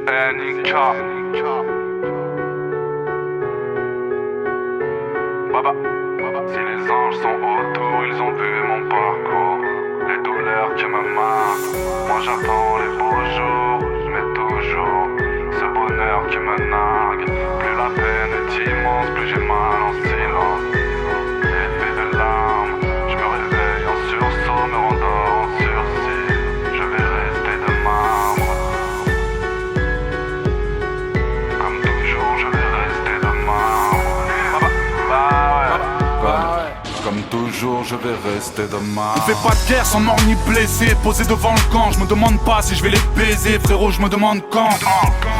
NK. Baba. Si les anges sont autour, ils ont vu mon parcours. Les douleurs qui me marquent. Moi j'attends les beaux jours, mais toujours ce bonheur qui me nargue. Plus la peine est immense, plus j'ai mal en silence. Effet de larmes, je me réveille en sursaut, me rendors en sursis. Je vais rester de marbre. Comme toujours, je vais rester de marbre. Comme toujours, je vais rester de marbre. On fait pas de guerre sans mort ni blessé. Posé devant le camp, je me demande pas si je vais les baiser. Frérot, je me demande quand.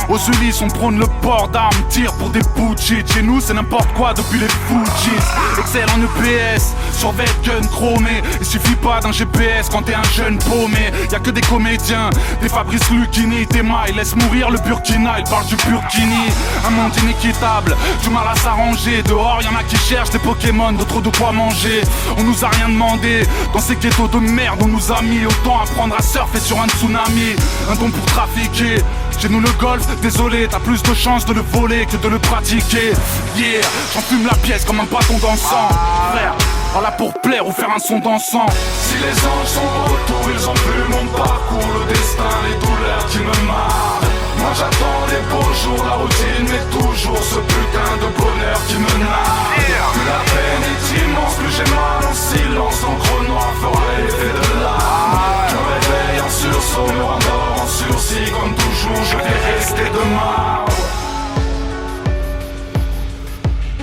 Aux Ulysses, on prône le port d'armes, tire pour des putschis. Chez nous, c'est n'importe quoi depuis les Fujis. Excel en EPS, survêt gun chromé. Il suffit pas d'un GPS quand t'es un jeune paumé. Y'a que des comédiens, des Fabrice Lucchini. Des mailles, laisse mourir le Burkina, il parle du Burkini. Un monde inéquitable, du mal à s'arranger. Dehors, y'en a qui cherchent des Pokémon, d'autres de quoi manger. On nous a rien demandé, dans ces ghettos de merde on nous a mis. Autant apprendre à surfer sur un tsunami. Un don pour trafiquer, chez nous le golf, désolé, t'as plus de chances de le voler que de le pratiquer. Yeah, j'en fume la pièce comme un bâton dansant. Frère, pas là pour plaire ou faire un son dansant. Si les anges sont autour, ils ont vu mon parcours. Le destin, les douleurs qui me marquent. Moi j'attends les beaux jours, la routine, mais toujours ce putain de bonheur qui me nargue. Plus la peine est immense, plus j'ai mal en silence. L'encre noire fera effet de larmes. Je me réveille en sursaut, me rendors en sursis. Comme toujours, je vais rester de marbre.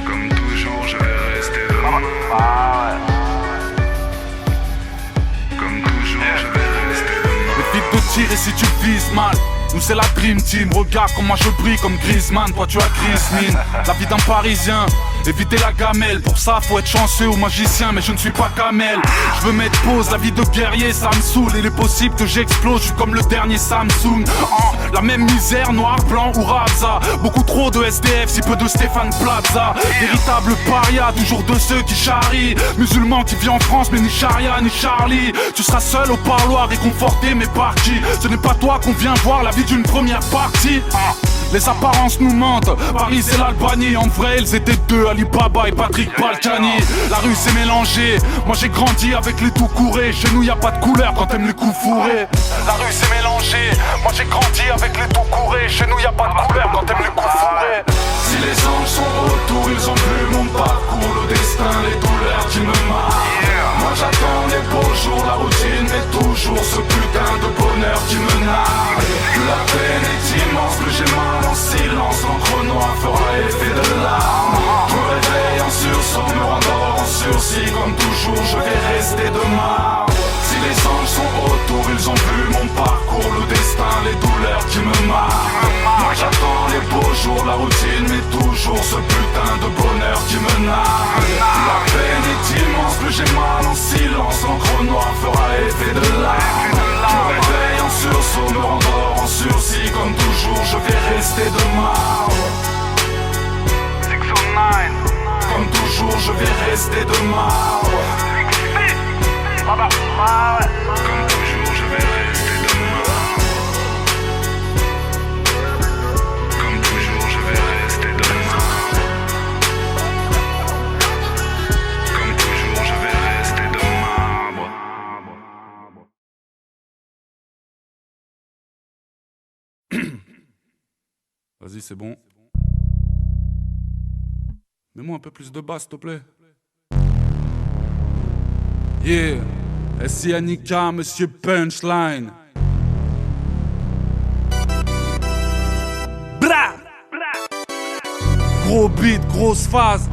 Comme toujours, je vais rester de marbre. Comme toujours, je vais rester de marbre. Évite de tirer si tu vises mal. Nous c'est la Dream Team, regarde comment je brille comme Griezmann. Toi tu as Griezmann, la vie d'un Parisien. Éviter la gamelle, pour ça faut être chanceux ou magicien. Mais je ne suis pas Kamel. Je veux mettre pause, la vie de guerrier ça me saoule. Il est possible que j'explose, je suis comme le dernier Samsung. La même misère, noir, blanc ou Raza. Beaucoup trop de SDF, si peu de Stéphane Plaza. Véritable paria, toujours de ceux qui charrient. Musulman qui vit en France mais ni charia ni Charlie. Tu seras seul au parloir, réconforté mais par qui? Ce n'est pas toi qu'on vient voir, la vie d'une première partie. Les apparences nous mentent, Paris c'est l'Albanie. En vrai ils étaient deux, Ali Baba et Patrick Balkany. La rue s'est mélangée, moi j'ai grandi avec les tout courés. Chez nous y a pas de couleur quand t'aimes les coups fourrés. La rue s'est mélangée, moi j'ai grandi avec les tout courés. Chez nous y a pas de couleur quand t'aimes les coups fourrés. Si les anges sont autour, ils ont vu mon parcours. Le destin, les douleurs qui me marquent. Moi j'attends les beaux jours, la routine, mais toujours ce putain de bonheur qui me nargue. Plus la peine est immense, plus j'ai mal en silence. L'encre noire fera effet de larmes. Je me réveille en sursaut, me rendors en sursis. Comme toujours, je vais rester de marbre. Si les anges sont autour, ils ont vu mon parcours. Le destin, les douleurs qui me marquent. Moi j'attends les beaux jours, la routine, mais toujours ce putain de bonheur qui me nargue. La peine est immense, plus j'ai mal en silence. L'encre noire fera effet de larmes. Je me réveille en sursaut, me rendors en sursis. Comme toujours, je vais rester de marbre. 609. Comme toujours, je vais rester de marbre. Comme toujours, je vais rester de marbre. Comme toujours, je vais rester de marbre. Comme toujours, je vais rester de marbre. Vas-y c'est bon. Mets-moi un peu plus de basse s'il te plaît. Yeah, SINK, Monsieur Punchline. Bra! Gros beat, grosse phase.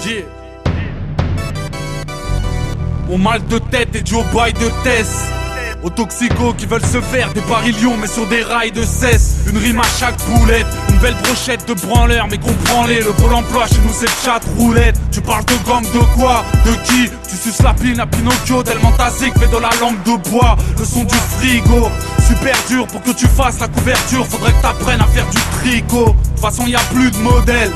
Yeah. Mon mal de tête est dû au bail de Tess. Aux toxicos qui veulent se faire des barillions mais sur des rails de cesse. Une rime à chaque boulette, une belle brochette de branleurs. Mais comprends-les, le pôle emploi chez nous c'est le chat roulette. Tu parles de gang de quoi? De qui? Tu suces la pine à Pinocchio, tellement ta zig fait de la langue de bois. Le son du frigo, super dur pour que tu fasses la couverture. Faudrait que t'apprennes à faire du tricot. De toute façon y a plus de modèles.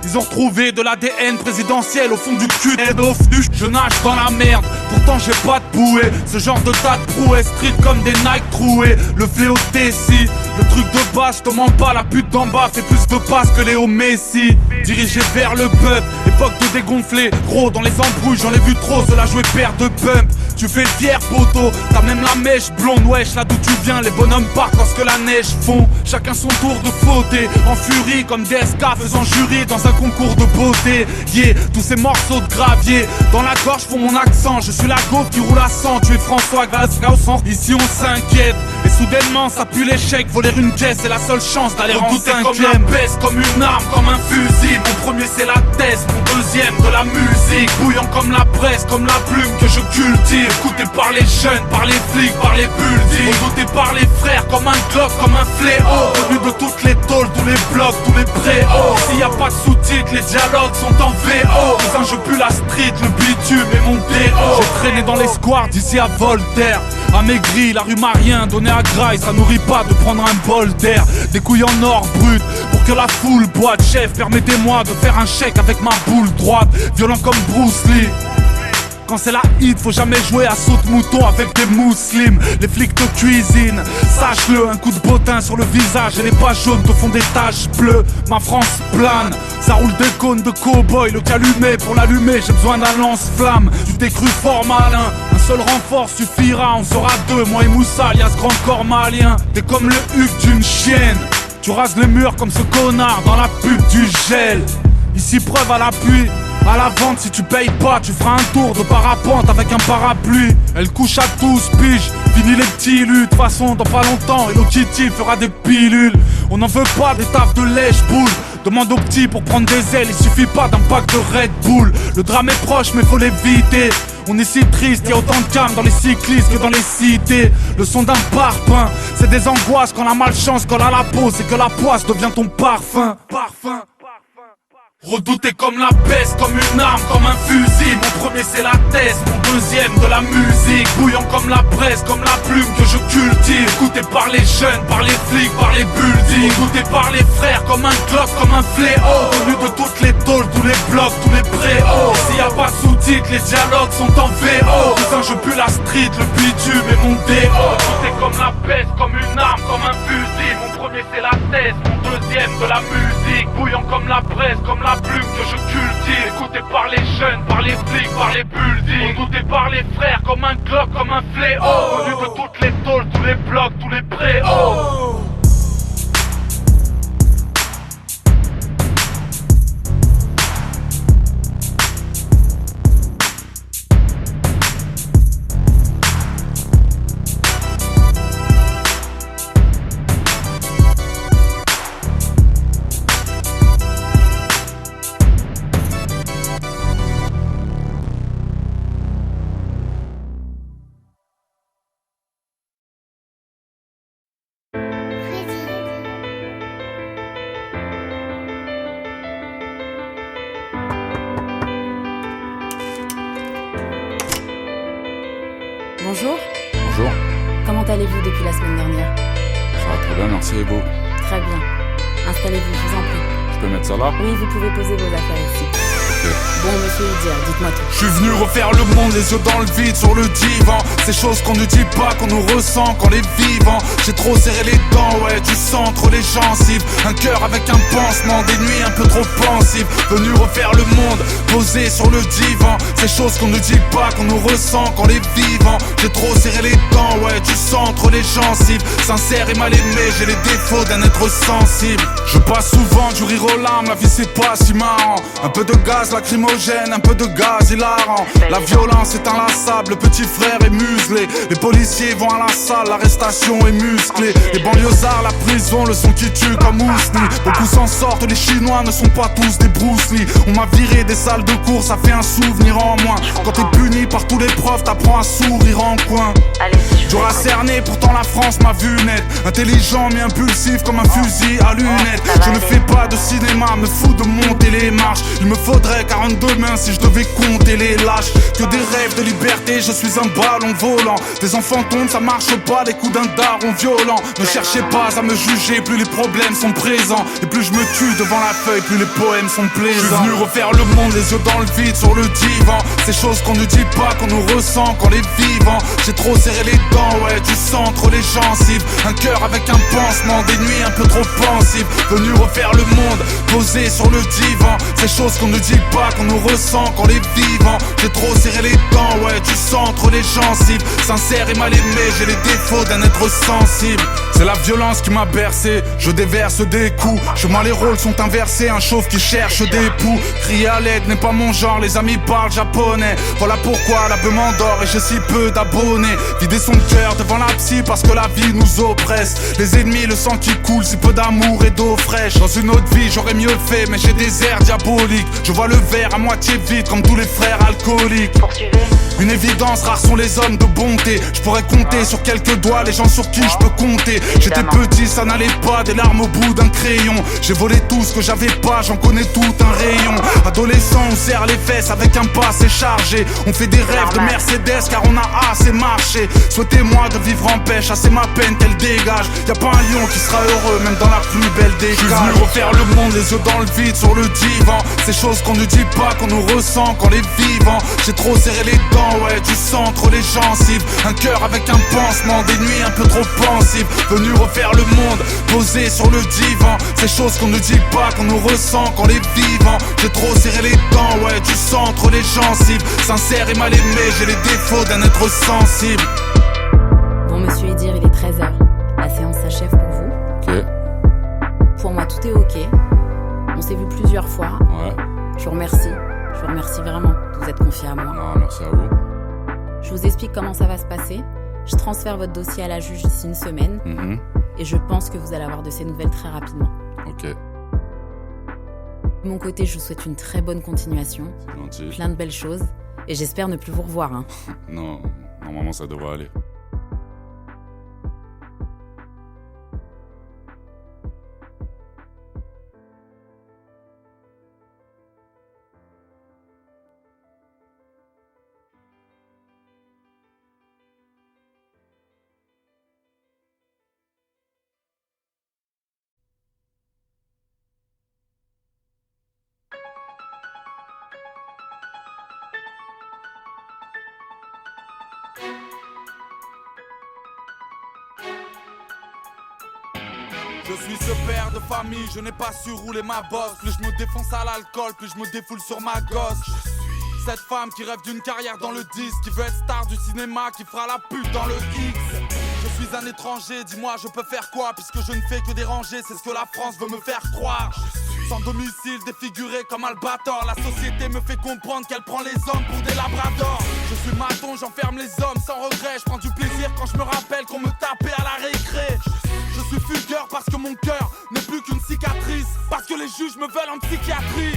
Ils ont retrouvé de l'ADN présidentiel au fond du cul et d'OFNU. Je nage dans la merde, pourtant j'ai pas de bouée. Ce genre de tas de prouesses, street comme des Nike troués. Le fléau Tessie, le truc de base, je te mens pas. La pute d'en bas fait plus de passes que Léo Messi. Dirigé vers le pub, époque de dégonfler. Gros dans les embrouilles, j'en ai vu trop, cela jouait paire de pump. Tu fais fier poteau, t'as même la mèche blonde. Wesh, là d'où tu viens, les bonhommes partent lorsque la neige fond. Chacun son tour de fauter, en furie comme des SK faisant jury dans un concours de beauté. Yeah, tous ces morceaux de gravier dans la gorge font mon accent. Je suis la gauve qui roule à 100, tu es François Gasca au centre. Ici on s'inquiète, et soudainement ça pue l'échec. Voler une caisse c'est la seule chance d'aller en cinquième. Comme la baisse, comme une arme, comme un fusil. Mon premier c'est la thèse, mon deuxième de la musique. Bouillant comme la presse, comme la plume que je cultive. Écouté par les jeunes, par les flics, par les bulletins. Redouté par les frères, comme un glock, comme un fléau. Venu de toutes les tôles, tous les blocs, tous les préaux. S'il y a pas de sous-titres, les dialogues sont en VO. Cousin, je pue la street, le bitume et mon déo. J'ai traîné dans les squares d'ici à Voltaire. Amaigri, la rue m'a rien donné à graille. Ça nourrit pas de prendre un bol d'air. Des couilles en or brut pour que la foule boite. Chef, permettez-moi de faire un chèque avec ma boule droite. Violent comme Bruce Lee. Quand c'est la hit, faut jamais jouer à saute-mouton avec des musulmans. Les flics te cuisinent, sache-le. Un coup de bottin sur le visage et les pages jaunes te font des taches bleues. Ma France plane, ça roule des cônes de cow-boy. Le calumet, pour l'allumer, j'ai besoin d'un lance-flamme. Tu t'es cru fort malin, un seul renfort suffira. On sera deux, moi et Moussa, alias grand corps malien. T'es comme le Hugues d'une chienne. Tu rases les murs comme ce connard dans la pub du gel. Ici preuve à l'appui. À la vente, si tu payes pas, tu feras un tour de parapente avec un parapluie. Elle couche à 12 piges, fini les petits lus. De toute façon, dans pas longtemps, Hello Kitty fera des pilules. On n'en veut pas des taffes de lèche-boule. Demande aux petits pour prendre des ailes, il suffit pas d'un pack de Red Bull. Le drame est proche, mais faut l'éviter. On est si triste, y'a autant de calme dans les cyclistes que dans les cités. Le son d'un parpaing, c'est des angoisses quand la malchance colle à la peau. C'est que la poisse devient ton parfum. Redouté comme la peste, comme une arme, comme un fusil. Mon premier c'est la thèse, mon deuxième de la musique. Bouillant comme la presse, comme la plume que je cultive. Écouté par les jeunes, par les flics, par les bulletins. Écouté par les frères, comme un glock, comme un fléau. Venu de toutes les tôles, tous les blocs, tous les préaux. S'il y a pas de sous-titres, les dialogues sont en VO. Cousin, je pue la street, le bitume et mon déo. Redouté comme la peste, comme une arme, comme un fusil. Mon premier c'est la thèse, mon deuxième de la musique. Bouillant comme la presse, comme la plume que je cultive. Écouté par les jeunes, par les flics, par les buildings. Redouté par les frères, comme un glock, comme un fléau. Venu de toutes les tôles, tous les blocs, tous les préaux. Bonjour. Bonjour. Comment allez-vous depuis la semaine dernière? Ça va très bien, merci et vous? Très bien. Installez-vous, je vous en prie. Je peux mettre ça là? Oui, vous pouvez poser vos affaires ici. Ok. Bon, monsieur Idir, dites-moi tout. Je suis venu refaire le monde, les yeux dans le vide, sur le divan. Ces choses qu'on ne dit pas, qu'on nous ressent quand les vivants. J'ai trop serré les dents, ouais, du sang entre les gencives. Un cœur avec un pansement, des nuits un peu trop pensives. Venu refaire le monde, posé sur le divan. Ces choses qu'on ne dit pas, qu'on nous ressent quand les vivants. J'ai trop serré les dents, ouais, du sang entre les gencives. Sincère et mal aimé, j'ai les défauts d'un être sensible. Je passe souvent du rire aux larmes, la vie c'est pas si marrant. Un peu de gaz lacrymogène, un peu de gaz hilarant. La violence est inlassable, le petit frère est muselé. Les policiers vont à la salle, l'arrestation est musclée. Les banlieusards, la prison, le son qui tue comme Ousni. Beaucoup s'en sortent, les Chinois ne sont pas tous des Bruce Lee. On m'a viré des salles de cours, ça fait un souvenir en moins. Quand t'es puni par tous les profs, t'apprends à sourire en coin. Dur à cerner, pourtant la France m'a vu net. Intelligent mais impulsif comme un fusil à lunettes. Je ne fais pas de cinéma, me fous de monter les marches. Il me faudrait 42 demain si je devais compter les lâches. Que des rêves de liberté, je suis un ballon volant. Des enfants tombent, ça marche pas, les coups d'un daron violent. Ne cherchez pas à me juger, plus les problèmes sont présents. Et plus je me tue devant la feuille, plus les poèmes sont plaisants. Je suis venu refaire le monde, les yeux dans le vide, sur le divan. Ces choses qu'on ne dit pas, qu'on nous ressent quand les vivants. J'ai trop serré les dents, ouais, du sang entre les gencives. Un cœur avec un pansement, des nuits un peu trop pensives. Venu refaire le monde, posé sur le divan. Ces choses qu'on ne dit pas, qu'on nous ressent quand les vivants. J'ai trop serré les dents, ouais, du sang entre les gencives. Sincère et mal aimé, j'ai les défauts d'un être sensible. C'est la violence qui m'a bercé, je déverse des coups. Chez moi les rôles sont inversés, un chauve qui cherche des poux. Crier à l'aide n'est pas mon genre, les amis parlent japonais. Voilà pourquoi la beuh m'endort et j'ai si peu d'abonnés. Vider son cœur devant la psy parce que la vie nous oppresse. Les ennemis, le sang qui coule, si peu d'amour et d'eau fraîche. Dans une autre vie j'aurais mieux fait, mais j'ai des airs diaboliques. Je vois le verre à moitié vide comme tous les frères alcooliques. Une évidence, rares sont les hommes de bonté. Je pourrais compter sur quelques doigts les gens sur qui je peux compter. J'étais petit, ça n'allait pas, des larmes au bout d'un crayon. J'ai volé tout ce que j'avais pas, j'en connais tout un rayon. Adolescent, on serre les fesses avec un passé chargé. On fait des rêves de Mercedes car on a assez marché. Souhaitez-moi de vivre en paix, chasser ma peine qu'elle dégage. Y'a pas un lion qui sera heureux, même dans la plus belle des cages. Je suis venu refaire le monde, les yeux dans le vide, sur le divan. Ces choses qu'on ne dit pas, qu'on nous ressent quand les vivants. J'ai trop serré les dents, ouais, du sang entre les gencives. Un cœur avec un pansement, des nuits un peu trop pensives. Venu refaire le monde, posé sur le divan. Ces choses qu'on ne dit pas, qu'on nous ressent quand les vivants. J'ai trop serré les dents, ouais, du sang entre les gencives. Sincère et mal aimé, j'ai les défauts d'un être sensible. Bon, monsieur Idir, il est 13h. La séance s'achève pour vous. Ok. Pour moi, tout est ok. On s'est vu plusieurs fois. Ouais. Je vous remercie. Je vous remercie vraiment de vous être confié à moi. Non, merci à vous. Je vous explique comment ça va se passer. Je transfère votre dossier à la juge d'ici une semaine. Et je pense que vous allez avoir de ces nouvelles très rapidement. Ok. De mon côté, je vous souhaite une très bonne continuation. C'est gentil. Plein de belles choses. Et j'espère ne plus vous revoir. Hein. Non, normalement ça devrait aller. Je suis ce père de famille, je n'ai pas su rouler ma bosse. Plus je me défonce à l'alcool, plus je me défoule sur ma gosse. Cette femme qui rêve d'une carrière dans le disque, qui veut être star du cinéma, qui fera la pute dans le X. Je suis un étranger, dis-moi je peux faire quoi, puisque je ne fais que déranger, c'est ce que la France veut me faire croire. Sans domicile, défiguré comme Albator, la société me fait comprendre qu'elle prend les hommes pour des labradors. Je suis maton, j'enferme les hommes sans regret, je prends du plaisir quand je me rappelle qu'on me tapait à la récré. Je suis fugueur parce que mon cœur n'est plus qu'une cicatrice, parce que les juges me veulent en psychiatrie.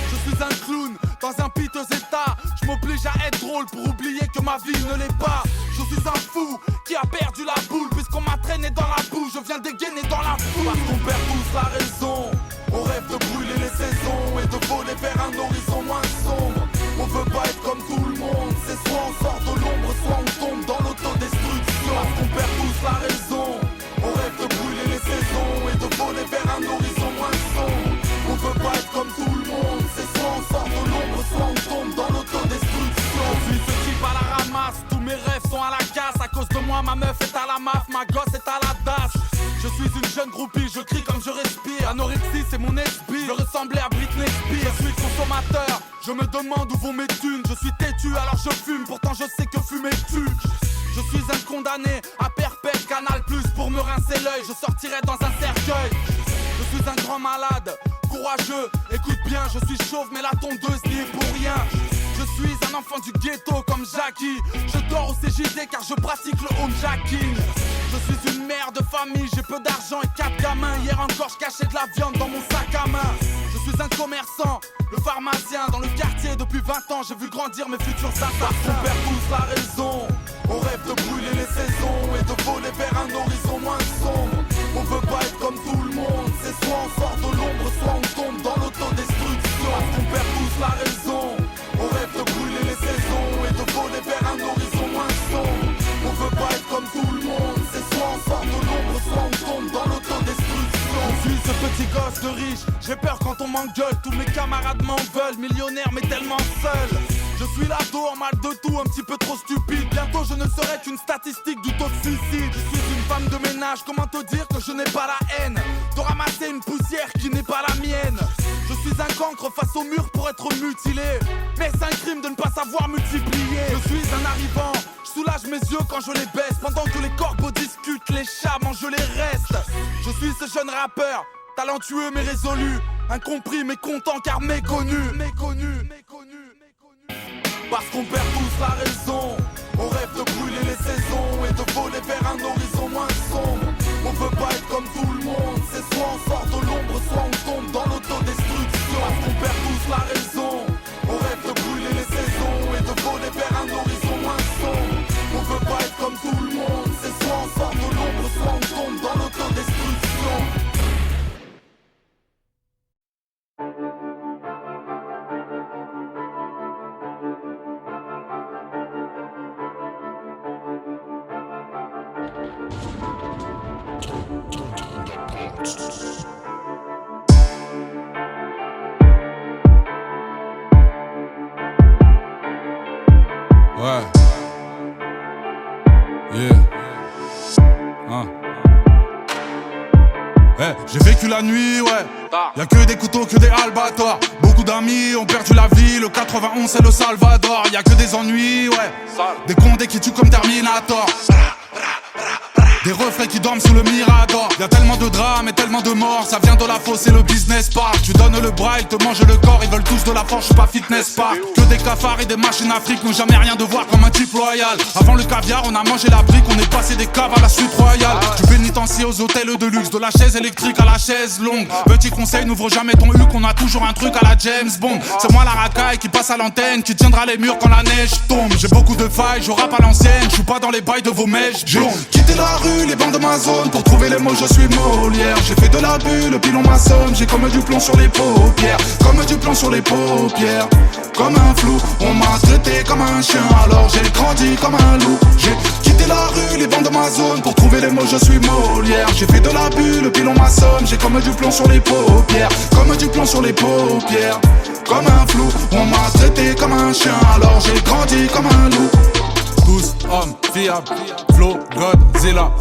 Je suis un clown dans un piteux état, je m'oblige à être drôle pour oublier que ma vie ne l'est pas. Je suis un fou qui a perdu la boule, puisqu'on m'a traîné dans la boue, je viens dégainer dans la foule. Parce qu'on perd tous la raison, on rêve de brûler les saisons et de voler vers un horizon moins sombre. On veut pas être comme tout le monde, c'est soit on sort de l'ombre, soit on tombe dans l'autodestruction. Parce qu'on perd tous la raison, on rêve de brûler les saisons et de voler vers un horizon moins sombre. On veut pas être comme tout le monde, c'est soit on sort de l'ombre, soit on tombe dans l'autodestruction. Je suis ce type à la ramasse, tous mes rêves sont à la casse. À cause de moi, ma meuf est à la maf, ma gosse est à la dash. Je suis une jeune groupie, je crie comme je respire. Anorexie, c'est mon SB, je ressemblais à Britney Spears. Je suis consommateur, je me demande où vont mes thunes. Je suis têtu, alors je fume, pourtant je sais que fumer tue. Je suis un condamné à perpète, Canal Plus pour me rincer l'œil. Je sortirai dans un cercueil. Je suis un grand malade, courageux, écoute bien. Je suis chauve mais la tondeuse n'y est pour rien. Je suis un enfant du ghetto comme Jackie. Je dors au CJD car je pratique le homejacking. Je suis une mère de famille, j'ai peu d'argent et 4 gamins. Hier encore je cachais de la viande dans mon sac à main. Je suis un commerçant, le pharmacien dans le quartier. Depuis 20 ans j'ai vu grandir mes futurs assassins. On perd tous la raison, on rêve de brûler les saisons et de voler vers un horizon moins sombre. On veut pas être comme tout le monde, c'est soit on sort de l'ombre, soit on tombe dans l'autodestruction. On perd tous la raison, m'engueule, tous mes camarades m'en veulent. Millionnaire mais tellement seul. Je suis là dehors, mal de tout, un petit peu trop stupide. Bientôt je ne serai qu'une statistique du taux de suicide. Je suis une femme de ménage, comment te dire que je n'ai pas la haine de ramasser une poussière qui n'est pas la mienne. Je suis un cancre face au mur pour être mutilé. Mais c'est un crime de ne pas savoir multiplier. Je suis un arrivant, je soulage mes yeux quand je les baisse. Pendant que les corbeaux discutent, les chats mangent les restes. Je suis ce jeune rappeur, talentueux mais résolu. Incompris mais content car méconnu. Parce qu'on perd tous la raison. On rêve de brûler les saisons et de voler vers un horizon moins sombre. On veut pas être comme tout le monde. C'est soit on sort de l'ombre, soit on tombe dans l'autodestruction. Parce qu'on perd tous la raison. On rêve de brûler les saisons et de voler vers un horizon moins sombre. On veut pas être comme tout le monde. C'est soit on sort de l'ombre, soit on tombe dans l'autodestruction. Ouais. Yeah. J'ai vécu la nuit, ouais. Y'a que des couteaux, que des albators. Beaucoup d'amis ont perdu la vie. Le 91 c'est le Salvador. Y'a que des ennuis, ouais. Des condés qui tuent comme Terminator. Des reflets qui dorment sous le mirador. Y'a tellement de drames et tellement de morts. Ça vient de la fosse et le business park. Tu donnes le bras, ils te mangent le corps. Ils veulent tous de la force, j'suis pas fitness park. Que des cafards et des machines afriques n'ont jamais rien de voir comme un type royal. Avant le caviar, on a mangé la brique. On est passé des caves à la suite royale. Du pénitencier aux hôtels de luxe. De la chaise électrique à la chaise longue. Petit conseil, n'ouvre jamais ton huc. On a toujours un truc à la James Bond. C'est moi la racaille qui passe à l'antenne, qui tiendra les murs quand la neige tombe. J'ai beaucoup de failles, je rappe à l'ancienne. J'suis pas dans les bails de vos mèches blondes. Quitté la rue, les bancs de ma zone, pour trouver les mots je suis Molière. J'ai fait de la bulle, puis l'on m'assomme. J'ai comme du plomb sur les paupières. Comme du plomb sur les paupières. Comme un flou, on m'a traité comme un chien. Alors j'ai grandi comme un loup. J'ai quitté la rue, les bancs de ma zone, pour trouver les mots je suis Molière. J'ai fait de la bulle, puis l'on m'assomme. J'ai comme du plomb sur les paupières. Comme du plomb sur les paupières. Comme un flou, on m'a traité comme un chien. Alors j'ai grandi comme un loup. Tous hommes fiables, Flo, Godzilla,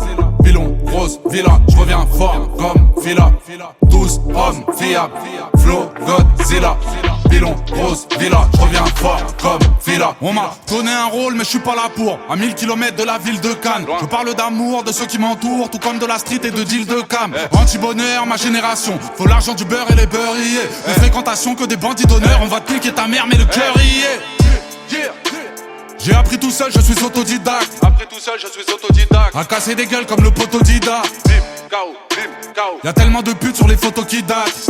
pilon, grosse villa, je reviens fort comme Fila. Tous hommes fiables, Flo, Godzilla, pilon, grosse villa, je reviens fort comme Fila. On m'a donné un rôle mais je suis pas là pour. À 1000 km de la ville de Cannes, je parle d'amour, de ceux qui m'entourent, tout comme de la street et de deal de cam. Anti-bonheur, ma génération, faut l'argent du beurre et les beurriers. De fréquentation que des bandits d'honneur, on va te niquer ta mère mais le cœur y est. J'ai appris tout seul, je suis autodidacte. À casser des gueules comme le potodida. Y'a tellement de putes sur les photos qui datent.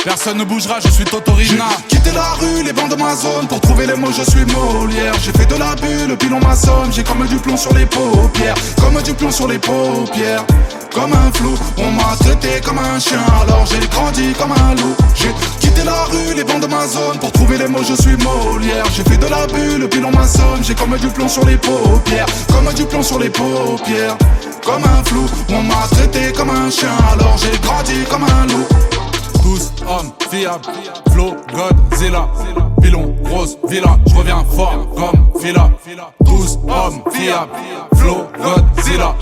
Personne ne bougera, je suis Totorina. J'ai quitté la rue, les bancs de ma zone, pour trouver les mots je suis Molière. J'ai fait de la bulle, puis l'on m'assomme. J'ai comme du plomb sur les paupières. Comme du plomb sur les paupières. Comme un flou, on m'a traité comme un chien. Alors j'ai grandi comme un loup. J'ai quitté la rue, les bancs de ma zone, pour trouver les mots je suis Molière. J'ai fait de la bulle, puis l'on m'assomme. J'ai comme du plomb sur les paupières. Comme du plomb sur les paupières. Comme un flou, on m'a traité comme un chien. Alors j'ai grandi comme un loup. Tous hommes fiables, Flo, Godzilla, pilon, grosse villa, je reviens fort comme Fila. Tous hommes fiables, Flo, Godzilla,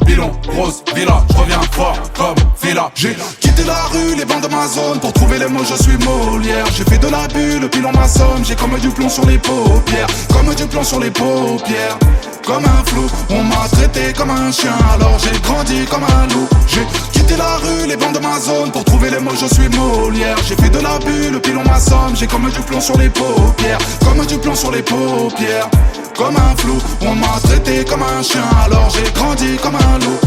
pilon, grosse villa, je reviens fort comme Fila. J'ai quitté la rue, les bancs de ma zone, pour trouver les mots je suis Molière. J'ai fait de la bulle, puis l'on m'assomme. J'ai comme du plomb sur les paupières. Comme du plomb sur les paupières. Comme un flou, on m'a traité comme un chien. Alors j'ai grandi comme un loup. J'ai quitté la rue, les bancs de ma zone, pour trouver les mots je suis Molière. J'ai fait de la bulle, puis l'on m'assomme. J'ai comme du plomb sur les paupières. Comme du plomb sur les paupières. Comme un flou, on m'a traité comme un chien. Alors j'ai grandi comme un loup.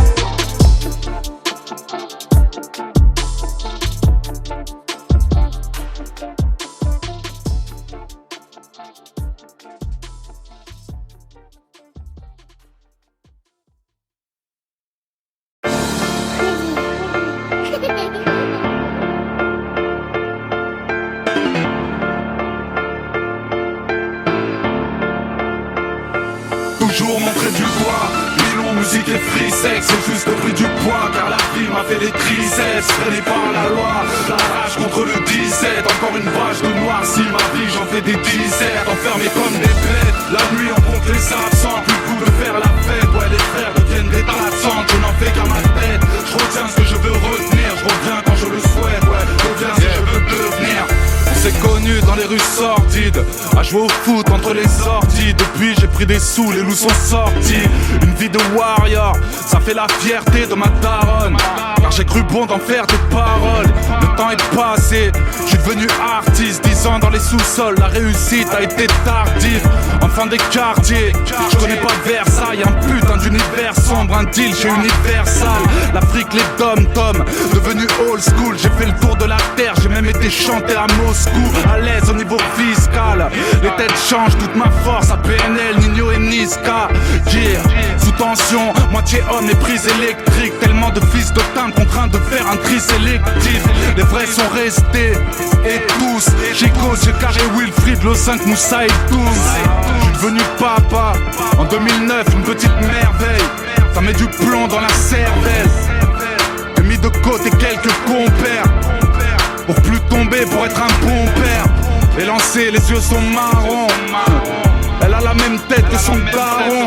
Toujours montré du doigt, puis l'on musique et free sex, c'est juste le prix du poids. Car la vie m'a fait des triceps, freiné par la loi. La rage contre le 17, encore une page de noir. Si ma vie j'en fais des dizaines, enfermés comme des bêtes. La nuit on compte les absents, plus le coup de faire la fête. Ouais les frères deviennent des absents, je n'en fais qu'à ma tête. Je retiens ce que je veux retenir, je reviens quand je le souhaite. Ouais, je reviens si je veux devenir. On s'est connus dans les rues sordides, à jouer au foot entre les sorties. Depuis j'ai pris des sous, les loups sont sortis. Une vie de warrior, ça fait la fierté de ma daronne. Car j'ai cru bon d'en faire des paroles. Le temps est passé, je suis devenu artiste. 10 ans dans les sous-sols, la réussite a été tardive. Enfant des quartiers, je connais pas Versailles. Un putain d'univers sombre, un deal chez Universal. L'Afrique, les dom-toms, devenu old school. J'ai fait le tour de la terre, j'ai même été chanter à Moscou. À l'aise au niveau fiscal, les têtes changent, toute ma force à PNL, Nino et Niska. Yeah, sous tension, moitié homme et prise électrique. Tellement de fils de timbre contraints de faire un tri sélectif. Les vrais sont restés, et tous. Chico, Carré, Wilfried, Lo 5, Moussa et tous. Je suis devenu papa, en 2009, une petite merveille. Ça met du plomb dans la cervelle. J'ai mis de côté quelques compères pour plus tomber, pour être un bon père. Et lancé, les yeux sont marrons. Elle a la même tête que son daron.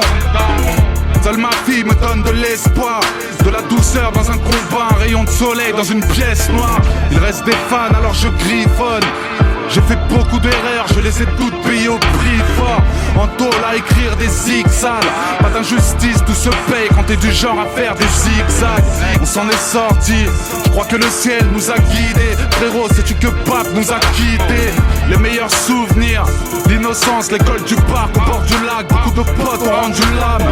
Seule ma fille me donne de l'espoir, de la douceur dans un combat, un rayon de soleil dans une pièce noire. Il reste des fans alors je griffonne. J'ai fait beaucoup d'erreurs, je les ai toutes payées au prix fort. En tôle à écrire des zigzags. Pas d'injustice, tout se paye quand t'es du genre à faire des zigzags. On s'en est sorti, je crois que le ciel nous a guidés. Frérot, sais-tu que Pape nous a quittés? Les meilleurs souvenirs, l'innocence, l'école du parc au bord du lac. Beaucoup de potes ont rendu l'âme.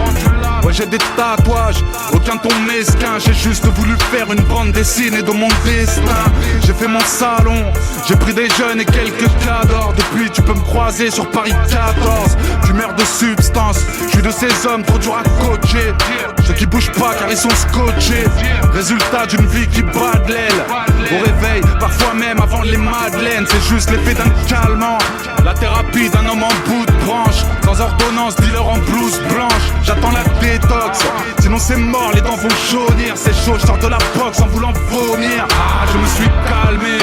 Ouais, j'ai des tatouages, aucun ton mesquin. J'ai juste voulu faire une bande dessinée de mon destin. J'ai fait mon salon, j'ai pris des jeunes et quelques cadors. Depuis tu peux me croiser sur Paris 14. Fumeur de substance, je suis de ces hommes trop durs à coacher. Ceux qui bougent pas car ils sont scotchés. Résultat d'une vie qui bat de l'aile. Au réveil, parfois même avant les madeleines. C'est juste l'effet d'un calmant, la thérapie d'un homme en bout de branche. Sans ordonnance, dealer en blouse blanche. J'attends la détox, sinon c'est mort, les dents vont jaunir. C'est chaud, je sors de la boxe en voulant vomir. Ah, je me suis calmé,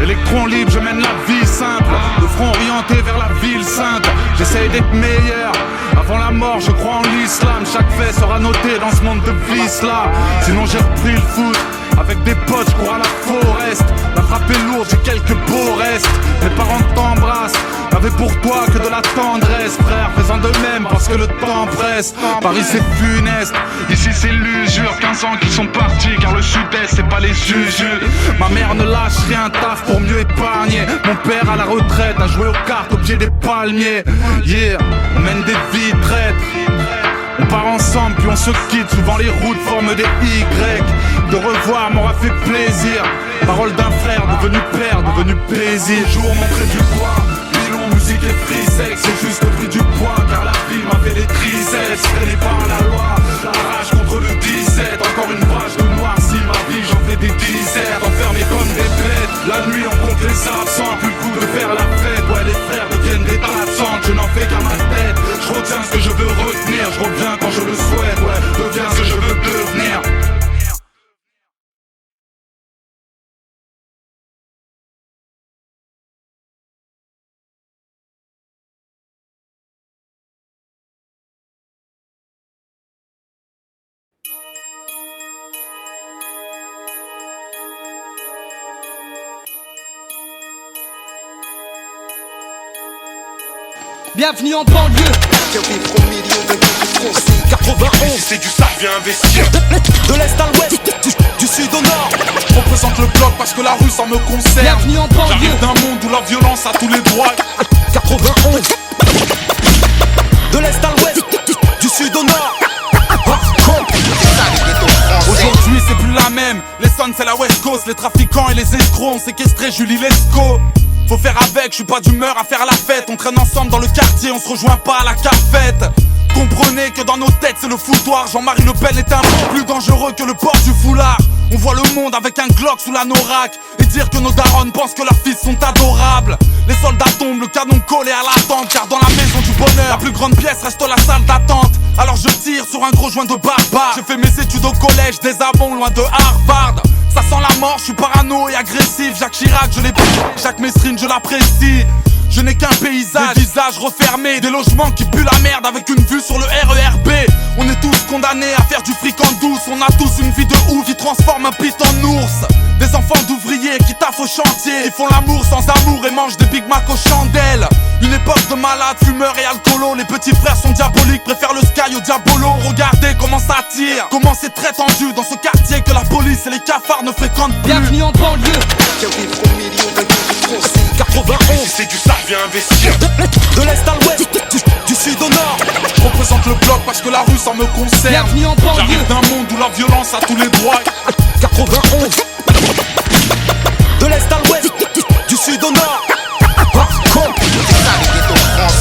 électron libre, je mène la vie simple. Le front orienté vers la ville sainte. J'essaye d'être meilleur, avant la mort je crois en l'islam. Chaque fait sera noté dans ce monde de vice là. Sinon j'ai repris le foot, avec des potes je cours à la forest. La frappe est lourde, j'ai quelques beaux restes. Mes parents t'embrassent, n'avaient pour toi que de la tendresse. Frère, fais-en de même parce que le temps presse. Paris c'est funeste, ici c'est l'usure. 15 ans qui sont partis car le sud-est c'est pas les usures. Ma mère ne lâche rien, taf pour mieux épargner. Mon père à la retraite a joué aux cartes au pied des palmiers. Yeah, on mène des vies traîtres. On part ensemble puis on se quitte, souvent les routes forment des Y. De revoir m'aura fait plaisir. Parole d'un frère devenu père, devenu plaisir. Jour montrer du poids, pilon, musique et free sex. C'est juste le prix du poids car la vie m'a fait des triceps. Freiné par la loi, la rage contre le 17. Encore une page de noir, si ma vie j'en fais des dizaines. Enfermés comme des bêtes, la nuit on compte les absents. Plus le coup de faire la fête, ouais les frères deviennent des absents. Je n'en fais qu'à ma tête, je retiens ce que je veux retenir. Je reviens quand je le souhaite, ouais, deviens ce que je veux devenir. Bienvenue en banlieue. 91. C'est du sale, viens investir. De l'est à l'ouest, du sud au nord. Je représente le bloc parce que la rue ça me concerne. Bienvenue en banlieue. J'arrive d'un monde où la violence a tous les droits. 91. De l'est à l'ouest, du sud au nord. Aujourd'hui c'est plus la même. Les sons c'est la West Coast. Les trafiquants et les escrocs ont séquestré Julie Lescaut. Faut faire avec, je suis pas d'humeur à faire la fête. On traîne ensemble dans le quartier, on se rejoint pas à la cafette. Comprenez que dans nos têtes c'est le foutoir. Jean-Marie Le Pen est un peu plus dangereux que le port du foulard. On voit le monde avec un Glock sous la norac et dire que nos darons pensent que leurs fils sont adorables. Les soldats tombent, le canon collé à la tente. Car dans la maison du bonheur, la plus grande pièce reste la salle d'attente. Alors je tire sur un gros joint de barbare. J'ai fait mes études au collège des Amons, loin de Harvard. Ça sent la mort, je suis parano et agressif. Jacques Chirac, je l'ai pris, chaque mesrine, je l'apprécie. Je n'ai qu'un paysage, des visages refermés, des logements qui puent la merde avec une vue sur le RERB. On est tous condamnés à faire du fric en douce. On a tous une vie de ouf qui transforme un pit en ours. Des enfants d'ouvriers qui taffent au chantier, qui font l'amour sans amour et mangent des Big Mac aux chandelles. Une époque de malades, fumeurs et alcoolos. Les petits frères sont diaboliques, préfèrent le sky au diabolo. Regardez comment ça tire, comment c'est très tendu dans ce quartier que la police et les cafards ne fréquentent plus. Bienvenue en banlieue. 91. C'est du ça, viens investir. De l'est à l'ouest, du sud au nord. Je représente le bloc parce que la rue ça me concerne. Bienvenue en banlieue. J'arrive d'un monde où la violence a tous les droits. 91. De l'est à l'ouest, du sud au nord.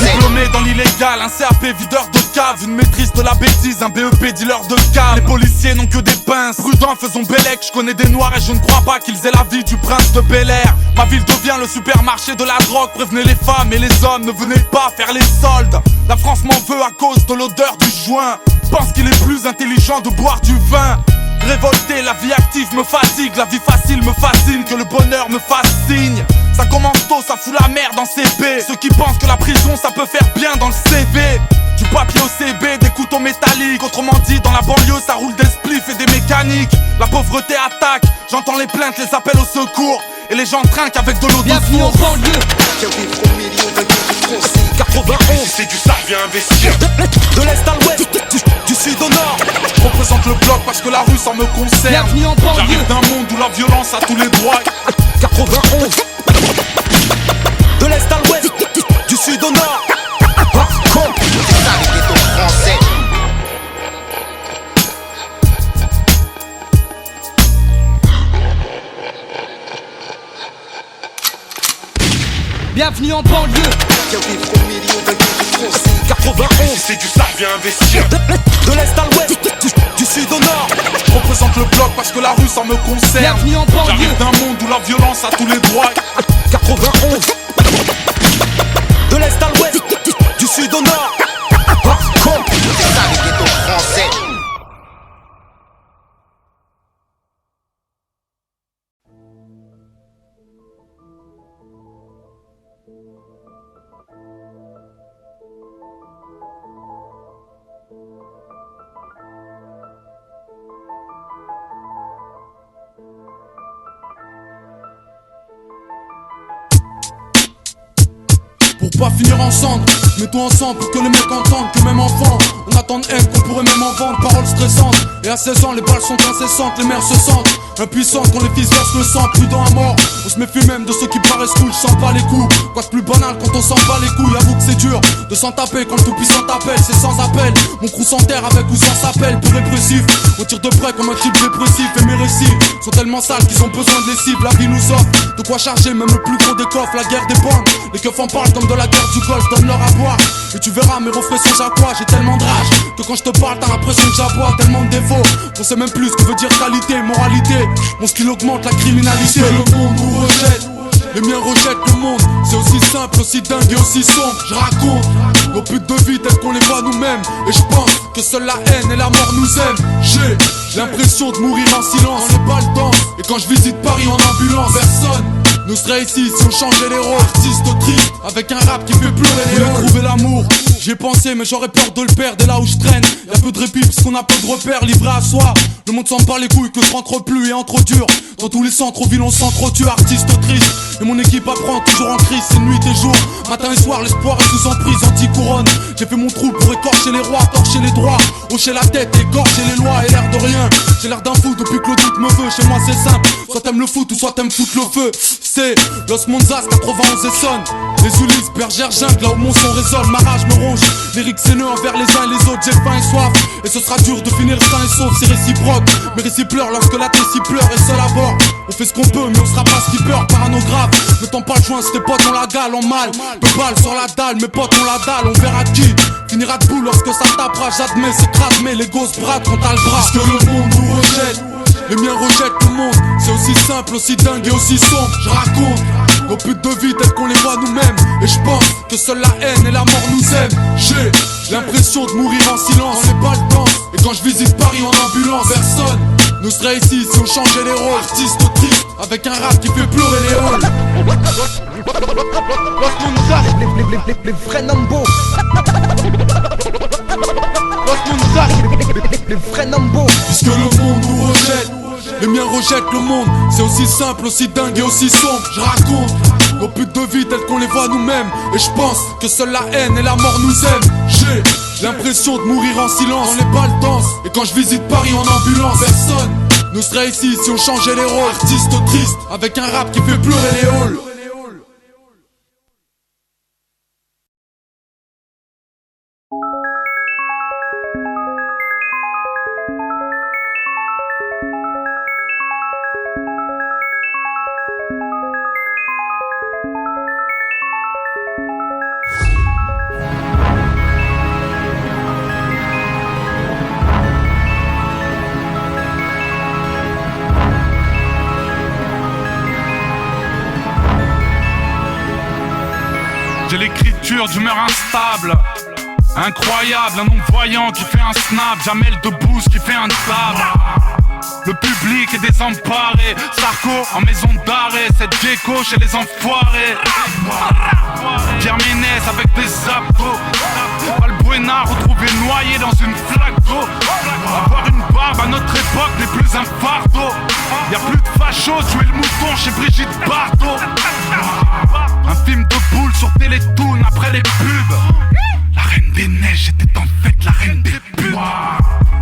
Diplômé dans l'illégal, un CAP videur de cave, une maîtrise de la bêtise, un BEP dealer de cave. Les policiers n'ont que des pinces, prudents faisons bellec. Je connais des noirs et je ne crois pas qu'ils aient la vie du prince de Bel-Air. Ma ville devient le supermarché de la drogue. Prévenez les femmes et les hommes, ne venez pas faire les soldes. La France m'en veut à cause de l'odeur du joint. Pense qu'il est plus intelligent de boire du vin. Révolté, la vie active me fatigue. La vie facile me fascine, que le bonheur me fascine. Ça commence tôt, ça fout la merde en CP. Ceux qui pensent que la prison ça peut faire bien dans le CV. Du papier au CB, des couteaux métalliques. Autrement dit, dans la banlieue ça roule des spliffs et des mécaniques. La pauvreté attaque, j'entends les plaintes, les appels au secours. Et les gens trinquent avec de l'eau de Bienvenue en source. banlieue. 91. C'est du ça, viens investir. De l'est à l'ouest, du sud au nord. Je représente le bloc parce que la rue ça me concerne. Bienvenue en banlieue. J'arrive d'un monde où la violence a tous les droits. 91. De l'est à l'ouest, du sud au nord. Bienvenue en banlieue. 91. C'est du ça, viens investir. De l'est à l'ouest, du sud au nord. Je représente le bloc parce que la rue ça me concerne. Bienvenue en banlieue. J'arrive d'un monde où la violence a tous les droits. 91. De l'est à l'ouest, du sud au nord. Pour pas finir ensemble, mets-toi ensemble pour que les mecs entendent que même enfant, on attend de haine qu'on pourrait même en vendre. Paroles stressantes, et à 16 ans les balles sont incessantes. Les mères se sentent impuissantes quand les fils versent le sang. Prudent à mort, on se méfie même de ceux qui paraissent cool. Je sens pas les coups, quoi de plus banal quand on s'en bat les couilles. Avoue que c'est dur de s'en taper quand le tout puissant t'appelle. C'est sans appel, mon crew s'enterre avec ou sans s'appelle. Plus répressif, on tire de près comme un type dépressif. Et mes récits sont tellement sales qu'ils ont besoin de lessive. La vie nous offre de quoi charger même le plus gros des coffres. La guerre des bandes, les keufs en parlent comme de la guerre du Golfe. Donne-leur à boire et tu verras mes refrains sont j'accrois. J'ai tellement de rage que quand je te parle t'as l'impression que j'aboie. Tellement de défauts qu'on sait même plus ce que veut dire qualité, moralité. Mon skill augmente la criminalité. Le monde nous rejette, les miens rejettent le monde. C'est aussi simple, aussi dingue et aussi sombre. Je raconte nos putes de vie telles qu'on les voit nous-mêmes. Et je pense que seule la haine et la mort nous aiment. J'ai l'impression de mourir en silence, on n'est pas le temps. Et quand je visite Paris en ambulance, personne ne serait ici si on changeait les rôles. Artiste triste, avec un rap qui fait pleurer les rôles. Trouver l'amour, j'y ai pensé mais j'aurais peur de le perdre. Et là où je traîne, y'a peu de répit parce qu'on a peu de repères. Livré à soi, le monde s'en bat les couilles que je rentre plus et en trop dur. Dans tous les centres villes on s'entretue. Artiste triste, et mon équipe apprend toujours en crise. C'est nuit et jour, matin et soir l'espoir est sous emprise. Anti-couronne, j'ai fait mon trou pour écorcher les rois. Torcher les droits, hocher la tête, égorger les lois. Et l'air de rien, j'ai l'air d'un fou depuis que le doute me veut. Chez moi c'est simple, soit t'aimes le foot ou soit t'aimes foutre le feu. C'est Los Monzas 91 et sonne. Les Ulysse, bergère, jungle, là où mon son résonne. Ma rage me ronge, lyrique haineux envers les uns et les autres. J'ai faim et soif, et ce sera dur de finir sain et sauf. C'est réciproque, mes récits pleurent lorsque la tessie pleure. Et seul à bord, on fait ce qu'on peut mais on sera pas skipper. Paranographe, ne tends pas le joint, c'était potes on la gale en mal. Deux balles sur la dalle, mes potes on la dalle. On verra qui finira debout lorsque ça tapera. J'admets, c'est crade, mais les gosses bradent quand t'as le bras. Parce que le monde nous rejette, les miens rejettent le monde. C'est aussi simple, aussi dingue et aussi sombre. Je raconte nos buts de vie tels qu'on les voit nous-mêmes. Et je pense que seule la haine et la mort nous aiment. J'ai l'impression de mourir en silence, on n'est pas le temps. Et quand je visite Paris en ambulance, personne ne serait ici si on changeait les rôles. Artiste triste, avec un rap qui fait pleurer les halls. Les vrais Nambo. Les vrais Nambo. Puisque le monde nous rejette, les miens rejettent le monde. C'est aussi simple, aussi dingue et aussi sombre. Je raconte nos buts de vie tels qu'on les voit nous-mêmes. Et je pense que seule la haine et la mort nous aiment. J'ai l'impression de mourir en silence, on n'est pas le temps. Et quand je visite Paris en ambulance, personne ne serait ici si on changeait les rôles. Artiste triste, avec un rap qui fait pleurer les halls. J'ai l'écriture d'humeur instable, incroyable, un non-voyant qui fait un snap, Jamel Debbouze qui fait un tab. Le public est désemparé, Sarko en maison d'arrêt, cette gecko chez les enfoirés. Pierre Ménès avec des abdos, Balbuena retrouvé noyé dans une flaque d'eau. Avoir une barbe à notre époque n'est plus un fardeau. Y'a plus de fachos, tuer le mouton chez Brigitte Bardot. Un film de boules sur Télétoon après les pubs. La reine des neiges était en fait la reine des pubs.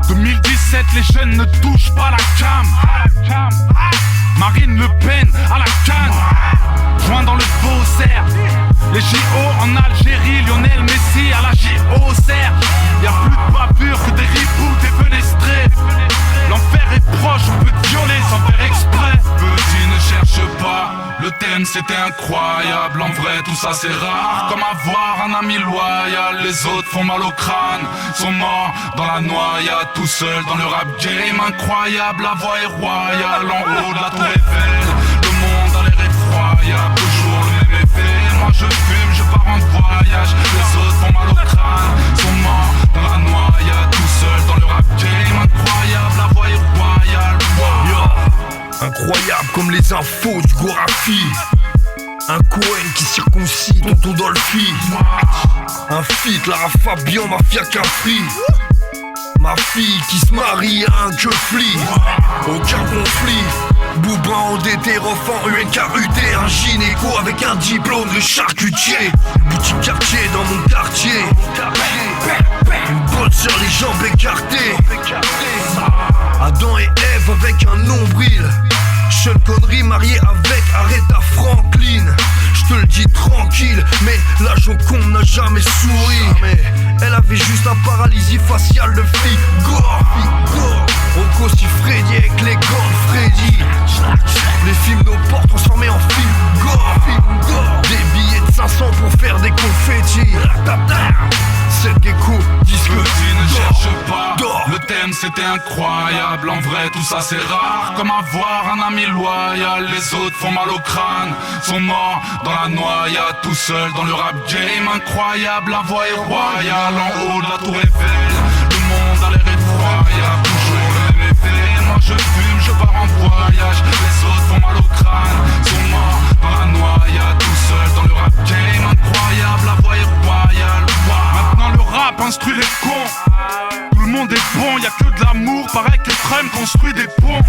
2017, les jeunes ne touchent pas la cam. Marine Le Pen à la canne, joint dans le faussaire. Les JO en Algérie, Lionel Messi à la JOCR. Y'a plus de bavure que des reboots, des fenestrés. L'enfer est proche, on peut te violer sans faire exprès. Petit ne cherche pas, le thème c'était incroyable. En vrai tout ça c'est rare, comme avoir un ami loyal. Les autres font mal au crâne, sont morts dans la noyade. Tout seul dans le rap game, incroyable. La voix est royale, en haut de la tour Eiffel. Le monde a l'air effroyable, toujours le même effet. Moi je fume, je pars en voyage. Les autres font mal au crâne, sont morts dans la noyade. Tout seul dans le rap game, incroyable. La voix est royale, incroyable comme les infos du Gorafi. Un Cohen qui circoncit Tonton Dolphy. Un feat, Lara Fabian, Mafia Capri. Ma fille qui se marie à un keufli. Aucun conflit. Boubin endetté, refant UNKUT. Un gynéco avec un diplôme de charcutier. Boutique quartier dans mon quartier. Une botte sur les jambes écartées. Adam et Ève avec un nombril. Sean Connery marié avec Aretha Franklin. Je te le dis tranquille, mais la Joconde n'a jamais souri. Elle avait juste un paralysie faciale de flic. Rocco si Freddy avec les gants de Freddy. Les films nos portes transformés en films gore. Des billets de 500 pour faire des confettis. Cette gecko disque petit ne cherche pas, le thème c'était incroyable. En vrai tout ça c'est rare, comme avoir un ami loyal. Les autres font mal au crâne, sont morts dans la noyade. Tout seul dans le rap game, incroyable. La voix est royale, en haut de la tour Eiffel. Le monde a l'air effroyable, toujours le même effet. Moi je fume, je pars en voyage. Les autres font mal au crâne, sont morts dans la noyade. Tout seul dans le rap game, incroyable. La voix est royale. Maintenant le rap instruit les cons. Tout le monde est bon, y'a que de l'amour. Pareil que Trump construit des ponts.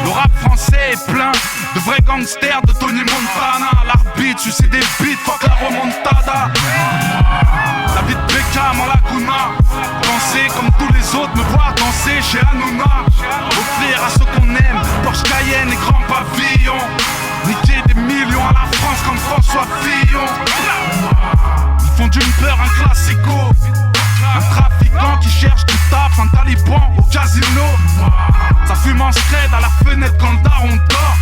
Le rap français est plein de vrais gangsters, de Tony Montana. L'arbitre, sucer des beats, fuck la remontada. La vie de Beckham en Laguna. Danser comme tous les autres, me voir danser chez Hanouna. Offrir à ceux qu'on aime, Porsche Cayenne et Grand Pavillon. Niquer des millions à la France comme François Fillon. Ils font d'une peur un classico. Un trafiquant qui cherche du taf, un taliban au casino. Ça fume en scred à la fenêtre quand le daron dort.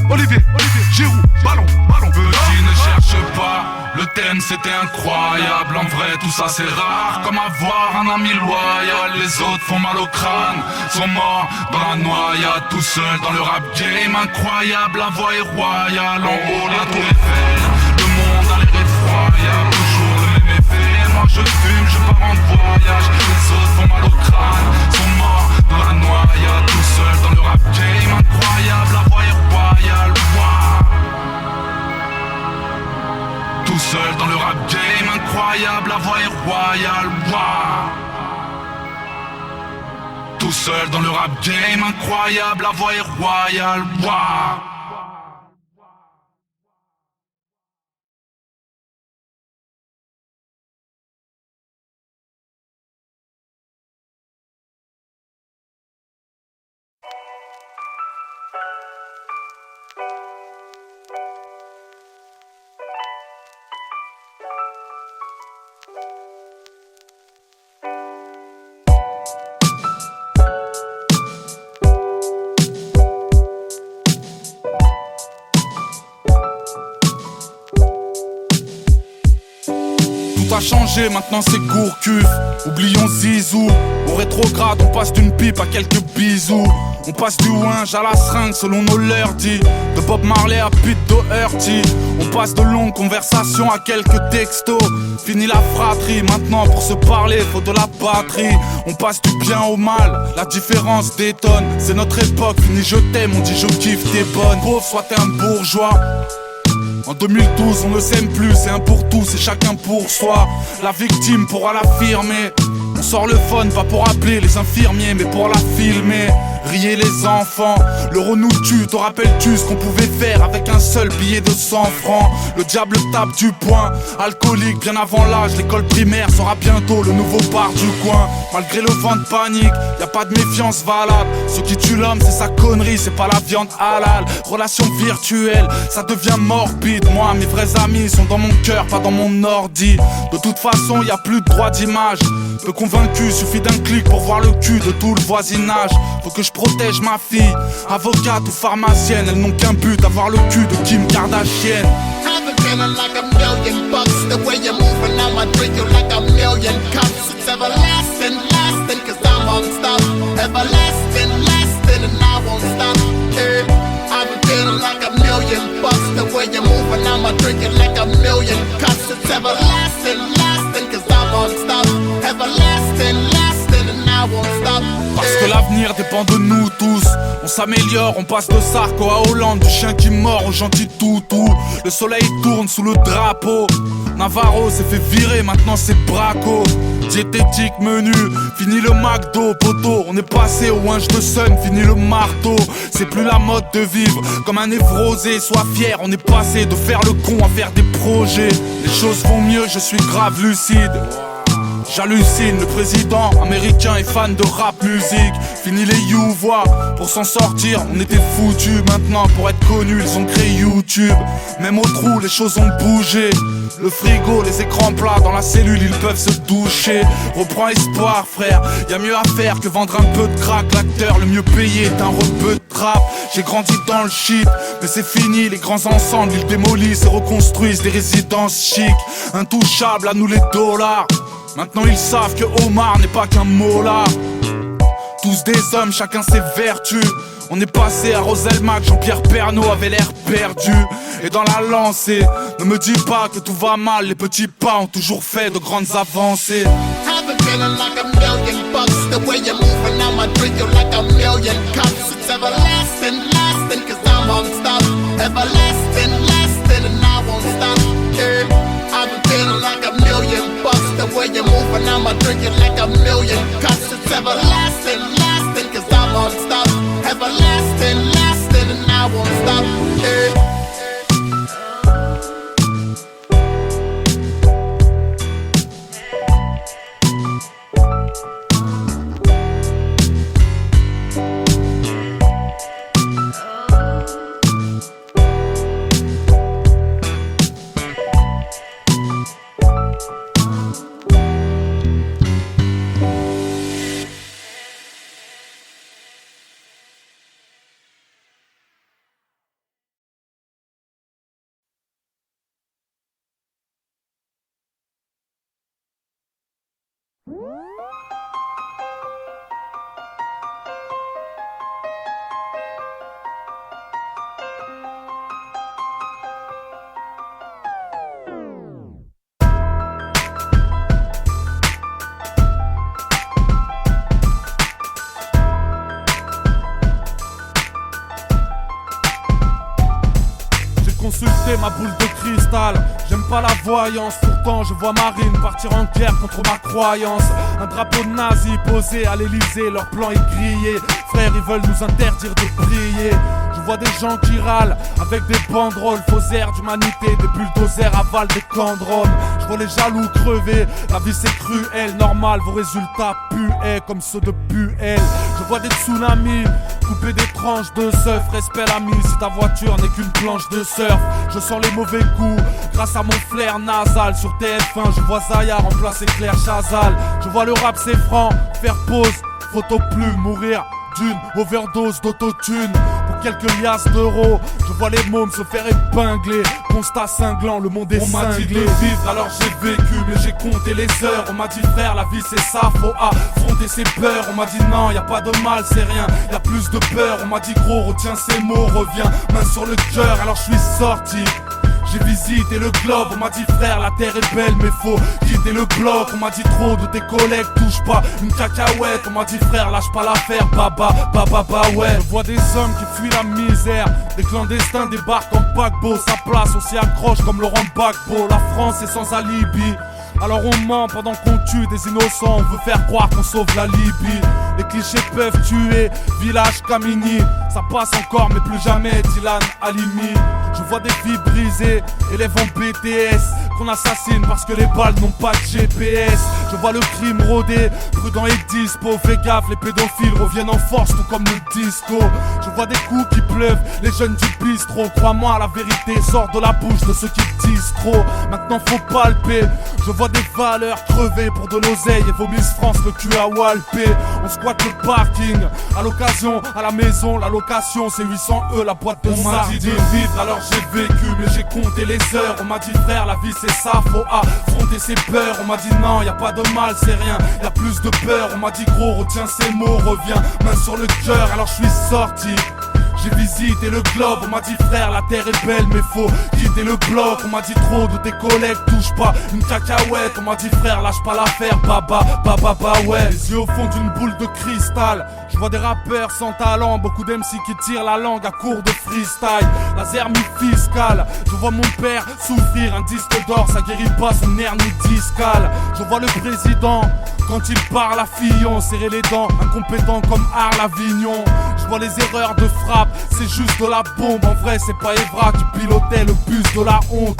Olivier, Giroud, ballon. Petit ne cherche pas, le thème, c'était incroyable. En vrai, tout ça c'est rare, comme avoir un ami loyal. Les autres font mal au crâne, sont morts dans la noyade, tout seul dans le rap game. Incroyable, la voix est royale. En haut, la tour Eiffel, le monde a l'air effroyable. Toujours le même effet, moi je fume, je pars en voyage. Les autres font mal au crâne, sont morts dans la noyade, tout seul dans le rap game. Incroyable, la voix est royale. Tout seul dans le rap game, incroyable, la voix est royale. Tout seul dans le rap game, incroyable, la voix est royale. Tout a changé, maintenant c'est Gourcuff. Oublions Zizou. On rétrograde, on passe d'une pipe à quelques bisous. On passe du ouinge à la seringue selon nos lundis. De Bob Marley à Pete Doherty. On passe de longues conversations à quelques textos. Fini la fratrie, maintenant pour se parler faut de la batterie. On passe du bien au mal, la différence détonne. C'est notre époque, fini je t'aime, on dit je kiffe, t'es bonne. Pauvre soit t'es un bourgeois. En 2012 on ne s'aime plus, c'est un pour tous et chacun pour soi. La victime pourra l'affirmer. On sort le phone, pas pour appeler les infirmiers mais pour la filmer. Riez les enfants, l'euro nous tue, te rappelles-tu ce qu'on pouvait faire avec un seul billet de 100 francs? Le diable tape du poing, alcoolique bien avant l'âge, l'école primaire sera bientôt le nouveau bar du coin. Malgré le vent de panique, y a pas de méfiance valable. Ce qui tue l'homme c'est sa connerie, c'est pas la viande halal. Relation virtuelle, ça devient morbide. Moi mes vrais amis sont dans mon cœur, pas dans mon ordi. De toute façon y a plus de droit d'image. Peu convaincu, suffit d'un clic pour voir le cul de tout le voisinage. Faut que je protège ma fille, avocate ou pharmacienne. Elles n'ont qu'un but, avoir le cul de Kim Kardashian. I've been feeling like $1,000,000. The way you're moving, I'ma drink you like 1,000,000 cups. It's everlasting, lasting, cause I'm on stop. Everlasting, lasting, and I won't stop. Yeah. I've been feeling like $1,000,000. The way you're moving, I'ma drink you like 1,000,000 cups. It's everlasting, lasting, cause I'm on stop. Everlasting, lasting, and I won't stop. Parce que l'avenir dépend de nous tous. On s'améliore, on passe de Sarko à Hollande. Du chien qui mord au gentil toutou. Le soleil tourne sous le drapeau. Navarro s'est fait virer, maintenant c'est Braco. Diététique, menu, fini le McDo, poteau. On est passé au winch de Sun, fini le marteau. C'est plus la mode de vivre comme un névrosé. Sois fier, on est passé de faire le con à faire des projets. Les choses vont mieux, je suis grave lucide. J'hallucine, le président américain est fan de rap musique. Fini les you-voix, pour s'en sortir on était foutus. Maintenant pour être connus ils ont créé YouTube. Même au trou les choses ont bougé. Le frigo, les écrans plats, dans la cellule ils peuvent se doucher. Reprends espoir frère, y'a mieux à faire que vendre un peu de crack. L'acteur le mieux payé est un rebeu de trap. J'ai grandi dans le shit, mais c'est fini. Les grands ensembles ils démolissent et reconstruisent des résidences chic. Intouchables à nous les dollars. Maintenant ils savent que Omar n'est pas qu'un molard. Tous des hommes, chacun ses vertus. On est passé à Roselmac, Jean-Pierre Pernaut avait l'air perdu. Et dans la lancée, ne me dis pas que tout va mal. Les petits pas ont toujours fait de grandes avancées. I've been feeling like $1,000,000. The way you're moving, I'ma drink you like 1,000,000 cups. It's everlasting, lasting, cause I'm on stop. Everlasting, lasting, and I won't stop. Yeah. I've been feeling like $1,000,000. The way you're moving, I'ma drink you like 1,000,000 cups. It's everlasting, lasting, cause I'm on stop. Everlasting, lasting, and I won't stop. Yeah. ma boule de cristal. J'aime pas la voyance, pourtant je vois Marine partir en guerre contre ma croyance. Un drapeau nazi posé à l'Elysée, leur plan est grillé. Frères, ils veulent nous interdire de prier. Je vois des gens qui râlent avec des banderoles, faux airs d'humanité, des bulldozers avalent des camps de Rome. Je vois les jaloux crever, la vie c'est cruel, normal, vos résultats puaient comme ceux de Puel. Je vois des tsunamis couper des tranches de surf, respect l'ami si ta voiture n'est qu'une planche de surf. Je sens les mauvais coups grâce à mon flair nasal. Sur TF1 je vois Zaya remplacer Claire Chazal. Je vois le rap c'est franc, faire pause, photo plume, mourir d'une overdose d'autotune pour quelques liasses d'euros. Je vois les mômes se faire épingler. Constat cinglant, le monde est cinglé. On m'a dit de vivre alors j'ai vécu, mais j'ai compté les heures. On m'a dit frère, la vie c'est ça, faut affronter ses peurs. On m'a dit non, y a pas de mal, c'est rien, y a plus de peur. On m'a dit gros, retiens ces mots, reviens, main sur le cœur. Alors je suis sorti, j'ai visité le globe, on m'a dit frère la terre est belle mais faut quitter le bloc. On m'a dit trop de tes collègues touche pas une cacahuète. On m'a dit frère lâche pas l'affaire, baba ouais. Je vois des hommes qui fuient la misère, des clandestins débarquent en paquebot. Sa place on s'y accroche comme Laurent Gbagbo. La France est sans alibi, alors on ment pendant qu'on tue des innocents. On veut faire croire qu'on sauve la Libye. Les clichés peuvent tuer, village Kamini. Ça passe encore mais plus jamais Dylan Halimi. Je vois des vies brisées, élèves en BTS qu'on assassine parce que les balles n'ont pas de GPS. Je vois le crime rôder, prudent et dispo. Fais gaffe, les pédophiles reviennent en force tout comme le disco. Je vois des coups qui pleuvent, les jeunes du bistrot. Crois-moi, la vérité sort de la bouche de ceux qui disent trop. Maintenant faut palper, je vois des valeurs crever pour de l'oseille et vos Miss France le cul à Walpé. On squatte le parking, à l'occasion, à la maison, la location c'est 800 la boîte de sardines. On m'a dit de vivre alors j'ai vécu, mais j'ai compté les heures. On m'a dit frère, la vie c'est ça, faut affronter ses peurs. On m'a dit non, y a pas de mal, c'est rien, y a plus de peur. On m'a dit gros, retiens ces mots, reviens, main sur le cœur. Alors je suis sorti, j'ai visité le globe. On m'a dit frère la terre est belle mais faut quitter le bloc. On m'a dit trop de tes collègues touche pas une cacahuète. On m'a dit frère lâche pas l'affaire, baba ouais. Les yeux au fond d'une boule de cristal, je vois des rappeurs sans talent, beaucoup d'MC qui tirent la langue à court de freestyle. Laser mi-fiscal, je vois mon père souffrir, un disque d'or ça guérit pas son hernie discale. Je vois le président quand il parle à Fillon serrer les dents, incompétent comme Arles Avignon. Je vois les erreurs de frappe, c'est juste de la bombe. En vrai c'est pas Evra qui pilotait le bus de la honte.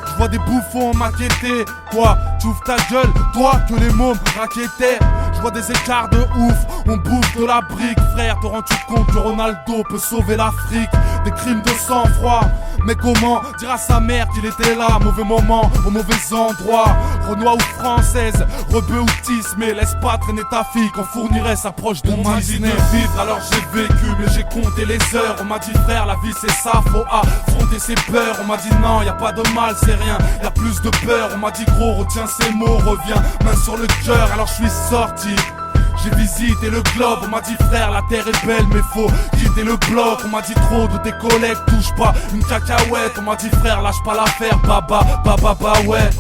Je vois des bouffons maquettés, quoi, tu ouvres ta gueule, toi que les mômes raquettaient. Je vois des écarts de ouf, on bouffe de la brique. Frère, te rends-tu compte que Ronaldo peut sauver l'Afrique? Des crimes de sang-froid, mais comment dire à sa mère qu'il était là, mauvais moment, au mauvais endroit. Renois ou française, rebeu ou tismé, laisse pas traîner ta fille quand fournirait sa proche de Disney. On m'a dit de vivre alors j'ai vécu, mais j'ai compté les heures. On m'a dit frère la vie c'est ça, faut affronter ses peurs. On m'a dit non, y a pas de mal, c'est rien, y a plus de peur. On m'a dit gros, retiens ces mots, reviens, main sur le cœur. Alors je suis sorti, j'ai visité le globe. On m'a dit frère la terre est belle mais faut quitter le bloc. On m'a dit trop de tes collègues touche pas une cacahuète. On m'a dit frère lâche pas l'affaire, baba ouais.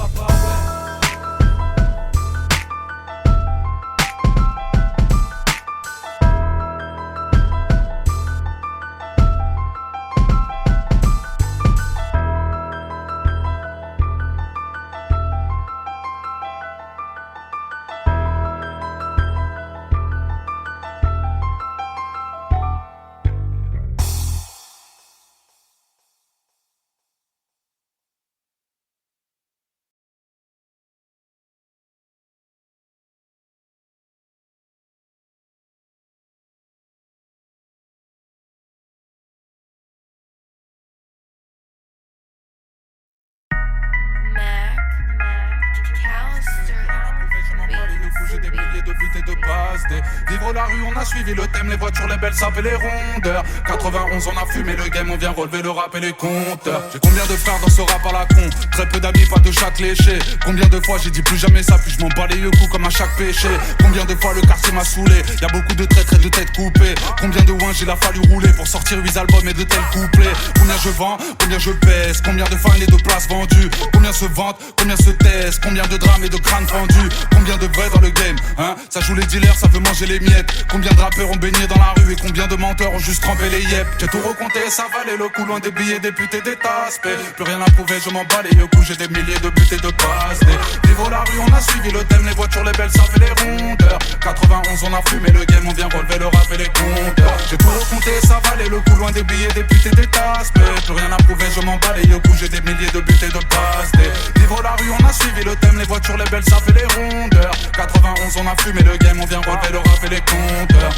J'ai des milliers de buts et de passes, vivre la rue, on a suivi le thème, les voitures, les belles sapes et les rondeurs. 91 on a fumé le game, on vient relever le rap et les compteurs. J'ai combien de frères dans ce rap à la con, très peu d'amis, pas de chaque léché. Combien de fois j'ai dit plus jamais ça, puis je m'en bats les yeux coups comme à chaque péché. Combien de fois le quartier m'a saoulé, y'a beaucoup de traîtres et de têtes coupées. Combien de ouins il a fallu rouler pour sortir 8 albums et de tels couplets. Combien je vends, combien je pèse, combien de fans et de places vendues. Combien se vendent, combien se taisent, combien de drames et de crânes fendus. Combien de vrais dans le game game, hein. Ça joue les dealers, ça veut manger les miettes. Combien de rappeurs ont baigné dans la rue et combien de menteurs ont juste trempé les yep. J'ai tout recompté, ça valait le coup, loin des billets, des putes et des tasses. Plus rien à prouver, je m'en bats les yeux, j'ai des milliers de buts et de passes. Niveau la rue, on a suivi le thème, les voitures, les belles, ça fait les rondeurs. 91, on a fumé le game, on vient relever le rap et les compteurs. J'ai tout recompté, ça valait le coup, loin des billets, des putes et des tasses. Plus rien à prouver, je m'en bats les yeux, j'ai des milliers de buts et de passes. Niveau la rue, on a suivi le thème, les voitures, les belles, ça fait les rondeurs. 91, on a fumé le game, on vient relever le rap et les compteurs.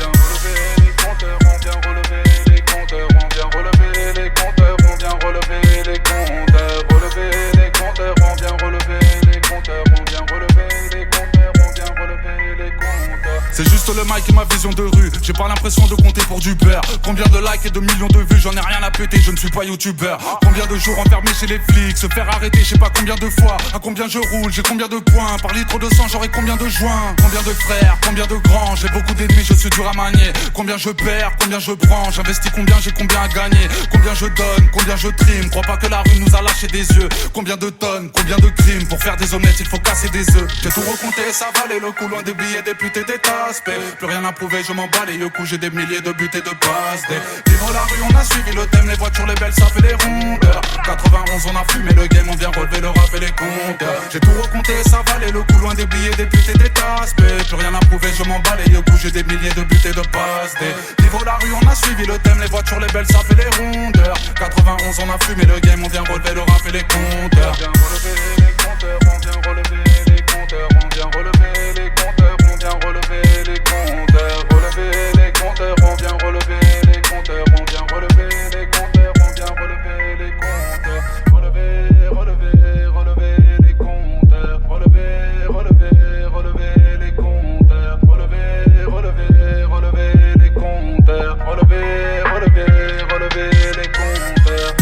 On vient relever les compteurs, on vient relever les compteurs, on vient relever les compteurs, relever les compteurs, on vient relever les compteurs, on vient relever les compteurs, on vient relever les compteurs. C'est juste le mic et ma vision de rue, j'ai pas l'impression de compter pour du beurre. Combien de likes et de millions de vues, j'en ai rien à péter, je ne suis pas youtubeur. Combien de jours enfermé chez les flics, se faire arrêter, je sais pas combien de fois. À combien je roule, j'ai combien de points, par litre de sang j'aurai combien de joints. Combien de frères, combien de grands, j'ai beaucoup d'ennemis, je suis dur à manier. Combien je perds, combien je prends, j'investis combien, j'ai combien à gagner. Combien je donne, combien je trime, crois pas que la rue nous a lâché des yeux. Combien de tonnes, combien de crimes, pour faire des honnêtes il faut casser des œufs. J'ai tout recompté, ça valait le coup, loin des billets, des putes et des tasses. Plus rien à prouver, je m'en bats les yeux, j'ai des milliers de buts et de passes. Vivre la rue, on a suivi le thème, les voitures, les belles, ça fait les rondeurs. 91, on a fumé le game, on vient relever le rap et les compteurs. J'ai tout recompté, ça valait le coup, loin des billets, des putes et des tasses. Plus rien à prouver, je m'en bats les yeux, j'ai des milliers de buts et de passes. Vivre la rue, on a suivi le thème, les voitures, les belles, ça fait les rondeurs. 91, on a fumé le game, on vient relever le rap et les compteurs. On vient relever les compteurs, on vient relever les compteurs, on vient relever les compteurs, on vient relever les compteurs, relever les compteurs, on vient relever les compteurs, on vient relever les compteurs, on vient relever les compteurs, relever, relever, relever les compteurs, relever, relever, relever les compteurs, relever, relever, relever les compteurs, relever, relever, relever les compteurs.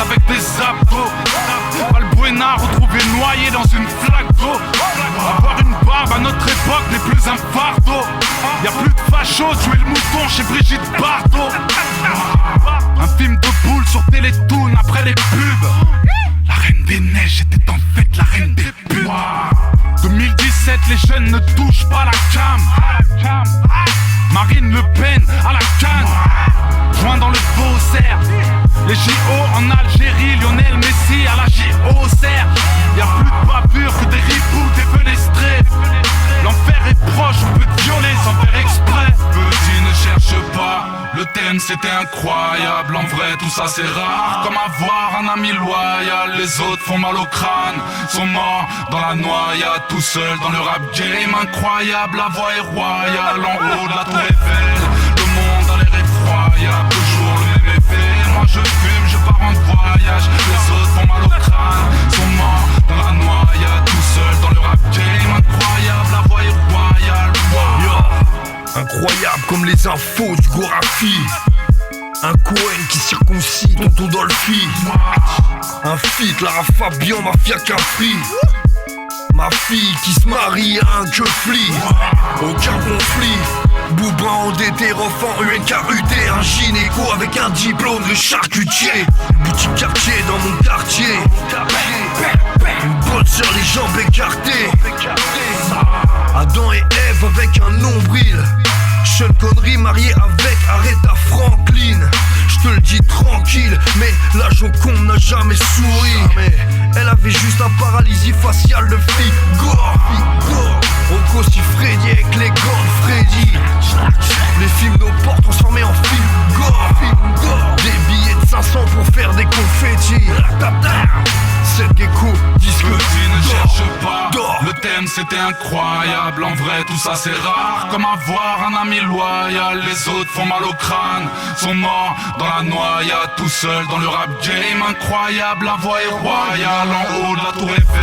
Avec des abdos, Balbuena retrouvé noyé dans une flaque d'eau. Avoir une barbe à notre époque n'est plus un fardeau. Y'a plus de fachos, tuer le mouton chez Brigitte Bardot. Un film de boule sur Télétoon après les pubs. La reine des neiges était en fait la reine des pubs. 2017, les jeunes ne touchent pas la cam. Marine Le Pen à la canne, joint dans le faussaire. Les JO en Algérie, Lionel Messi à la JO-Serre. Y'a plus de bavure que des reboots défenestrés. L'enfer est proche, on peut te violer sans faire exprès. Petit ne cherche pas, le thème c'était incroyable. En vrai tout ça c'est rare, comme avoir un ami loyal. Les autres font mal au crâne, sont morts dans la noyade. Tout seul dans le rap game, incroyable. La voix est royale, en haut de la tour Eiffel. Le monde a l'air effroyable, toujours le même effet. Moi je fume, je pars en voyage. Les autres font mal au crâne, sont morts dans la noyade. Tout seul dans le rap game, incroyable. La voix est royale, wow. Incroyable comme les infos du Gorafi. Un Cohen qui circoncit Tonton Dolphy. Un feat, Lara Fabian, Mafia Capri. Ma fille qui se marie à un keufli. Aucun conflit. Boubin endetté, refend UNKUT. Un gynéco avec un diplôme de charcutier. Boutique quartier dans mon quartier. Une botte sur les jambes écartées. Adam et Ève avec un nombril. Seule connerie mariée avec Aretha Franklin. Je te le dis tranquille, mais la Joconde n'a jamais souri. Elle avait juste un paralysie faciale de Figo. Rocco si Freddy avec les gants de Freddy. Les films nos portes transformés en film gore. Des billets de 500 pour faire des confettis. c'était incroyable. En vrai tout ça c'est rare, comme avoir un ami loyal. Les autres font mal au crâne, sont morts dans la noyade, tout seul dans le rap game. Incroyable, la voix est royale, en haut de la tour Eiffel.